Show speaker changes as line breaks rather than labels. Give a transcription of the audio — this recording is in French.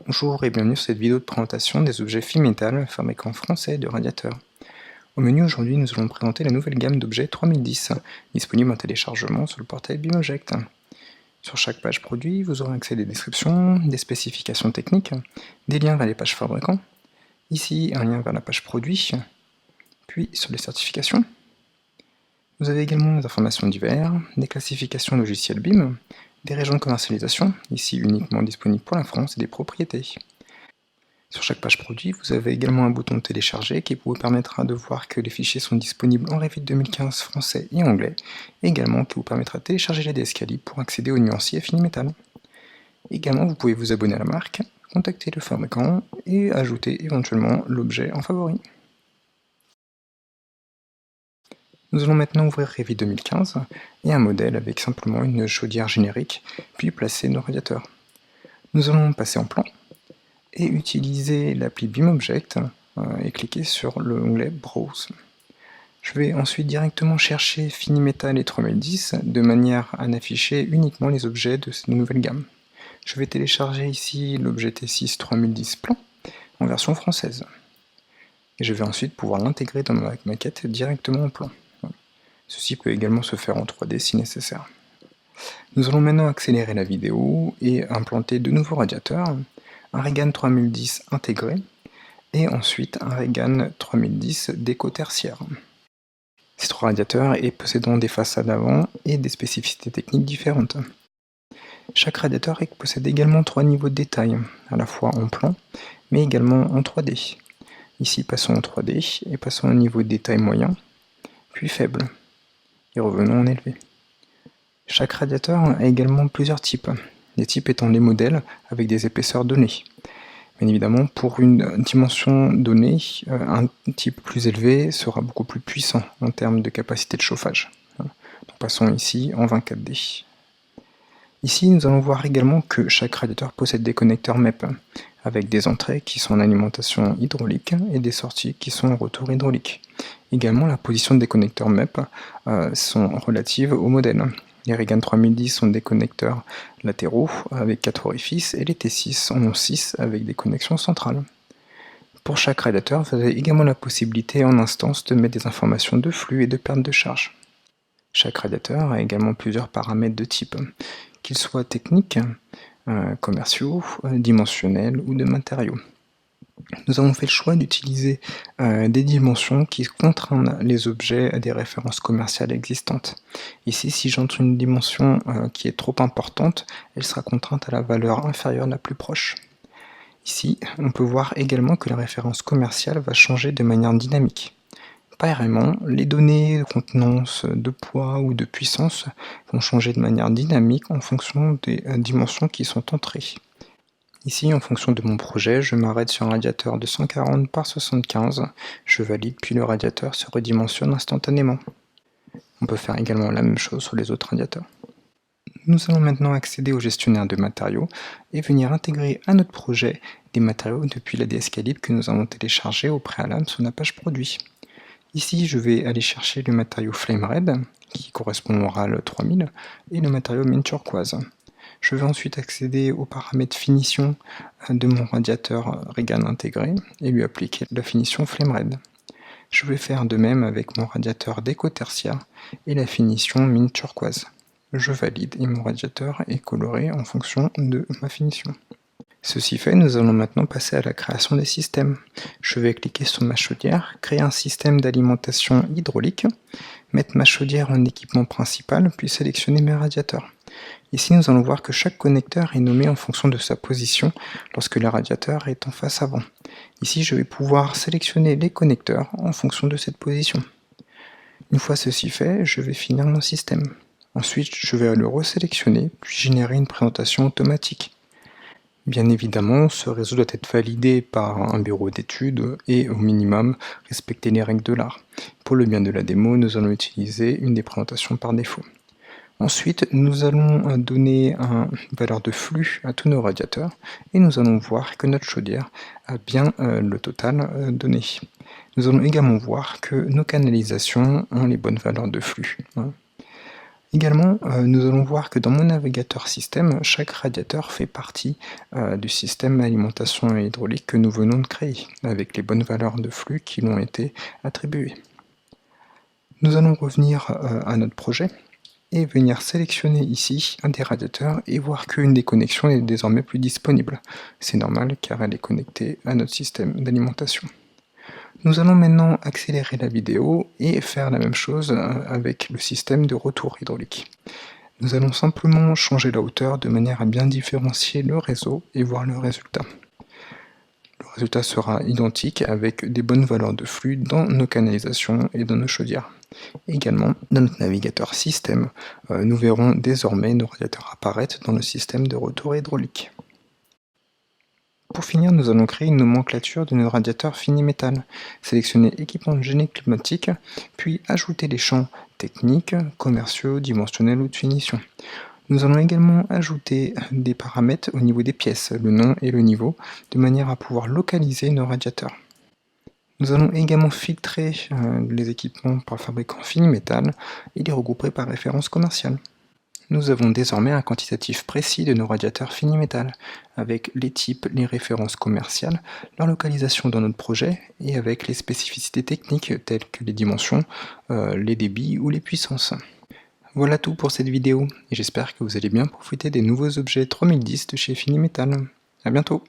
Bonjour et bienvenue sur cette vidéo de présentation des objets Fimetal, fabricant français de radiateurs. Au menu aujourd'hui, nous allons présenter la nouvelle gamme d'objets 3010, disponible en téléchargement sur le portail BIMobject. Sur chaque page produit, vous aurez accès à des descriptions, des spécifications techniques, des liens vers les pages fabricants, ici un lien vers la page produit, puis sur les certifications. Vous avez également des informations diverses, des classifications logicielles BIM, des régions de commercialisation, ici uniquement disponibles pour la France, et des propriétés. Sur chaque page produit, vous avez également un bouton de télécharger qui vous permettra de voir que les fichiers sont disponibles en Revit 2015 français et anglais, et également qui vous permettra de télécharger la DSCALI pour accéder aux nuanciers Finimetal. Également, vous pouvez vous abonner à la marque, contacter le fabricant et ajouter éventuellement l'objet en favori. Nous allons maintenant ouvrir Revit 2015 et un modèle avec simplement une chaudière générique, puis placer nos radiateurs. Nous allons passer en plan et utiliser l'appli BIMobject et cliquer sur l'onglet Browse. Je vais ensuite directement chercher Finimetal et 3010 de manière à n'afficher uniquement les objets de cette nouvelle gamme. Je vais télécharger ici l'objet T6 3010 plan en version française. Et je vais ensuite pouvoir l'intégrer dans ma maquette directement en plan. Ceci peut également se faire en 3D si nécessaire. Nous allons maintenant accélérer la vidéo et implanter de nouveaux radiateurs, un Regan 3010 intégré et ensuite un Regan 3010 déco tertiaire. Ces trois radiateurs possédant des façades avant et des spécificités techniques différentes. Chaque radiateur possède également trois niveaux de détail, à la fois en plan mais également en 3D. Ici passons en 3D et passons au niveau de détail moyen, puis faible. Et revenons en élevé. Chaque radiateur a également plusieurs types, les types étant les modèles avec des épaisseurs données. Bien évidemment, pour une dimension donnée, un type plus élevé sera beaucoup plus puissant en termes de capacité de chauffage. Donc passons ici en 24D. Ici, nous allons voir également que chaque radiateur possède des connecteurs MEP, avec des entrées qui sont en alimentation hydraulique et des sorties qui sont en retour hydraulique. Également, la position des connecteurs MEP sont relatives au modèle. Les Regan 3010 sont des connecteurs latéraux avec 4 orifices et les T6 en ont 6 avec des connexions centrales. Pour chaque radiateur, vous avez également la possibilité en instance de mettre des informations de flux et de perte de charge. Chaque radiateur a également plusieurs paramètres de type, qu'ils soient techniques, commerciaux, dimensionnels ou de matériaux. Nous avons fait le choix d'utiliser des dimensions qui contraignent les objets à des références commerciales existantes. Ici, si j'entre une dimension qui est trop importante, elle sera contrainte à la valeur inférieure la plus proche. Ici, on peut voir également que la référence commerciale va changer de manière dynamique. Pareillement, les données de contenance, de poids ou de puissance vont changer de manière dynamique en fonction des dimensions qui sont entrées. Ici, en fonction de mon projet, je m'arrête sur un radiateur de 140 par 75, je valide puis le radiateur se redimensionne instantanément. On peut faire également la même chose sur les autres radiateurs. Nous allons maintenant accéder au gestionnaire de matériaux et venir intégrer à notre projet des matériaux depuis la DSCALI que nous avons téléchargé au préalable sur la page produit. Ici, je vais aller chercher le matériau Flame Red, qui correspond au RAL 3000, et le matériau Mine Turquoise. Je vais ensuite accéder aux paramètres finition de mon radiateur Regan intégré et lui appliquer la finition Flame Red. Je vais faire de même avec mon radiateur déco tertiaire et la finition Mine Turquoise. Je valide et mon radiateur est coloré en fonction de ma finition. Ceci fait, nous allons maintenant passer à la création des systèmes. Je vais cliquer sur ma chaudière, créer un système d'alimentation hydraulique, mettre ma chaudière en équipement principal, puis sélectionner mes radiateurs. Ici, nous allons voir que chaque connecteur est nommé en fonction de sa position lorsque le radiateur est en face avant. Ici, je vais pouvoir sélectionner les connecteurs en fonction de cette position. Une fois ceci fait, je vais finir mon système. Ensuite, je vais le resélectionner, puis générer une présentation automatique. Bien évidemment, ce réseau doit être validé par un bureau d'études et au minimum respecter les règles de l'art. Pour le bien de la démo, nous allons utiliser une des présentations par défaut. Ensuite, nous allons donner une valeur de flux à tous nos radiateurs et nous allons voir que notre chaudière a bien le total donné. Nous allons également voir que nos canalisations ont les bonnes valeurs de flux. Également, nous allons voir que dans mon navigateur système, chaque radiateur fait partie du système alimentation hydraulique que nous venons de créer, avec les bonnes valeurs de flux qui l'ont été attribuées. Nous allons revenir à notre projet et venir sélectionner ici un des radiateurs et voir qu'une des connexions est désormais plus disponible. C'est normal car elle est connectée à notre système d'alimentation. Nous allons maintenant accélérer la vidéo et faire la même chose avec le système de retour hydraulique. Nous allons simplement changer la hauteur de manière à bien différencier le réseau et voir le résultat. Le résultat sera identique avec des bonnes valeurs de flux dans nos canalisations et dans nos chaudières. Également, dans notre navigateur système, nous verrons désormais nos radiateurs apparaître dans le système de retour hydraulique. Pour finir, nous allons créer une nomenclature de nos radiateurs fini métal, sélectionner équipement de génie climatique, puis ajouter les champs techniques, commerciaux, dimensionnels ou de finition. Nous allons également ajouter des paramètres au niveau des pièces, le nom et le niveau, de manière à pouvoir localiser nos radiateurs. Nous allons également filtrer les équipements par fabricant fini métal et les regrouper par référence commerciale. Nous avons désormais un quantitatif précis de nos radiateurs fini métal, avec les types, les références commerciales, leur localisation dans notre projet et avec les spécificités techniques telles que les dimensions, les débits ou les puissances. Voilà tout pour cette vidéo, et j'espère que vous allez bien profiter des nouveaux objets 3010 de chez Fini Metal. A bientôt!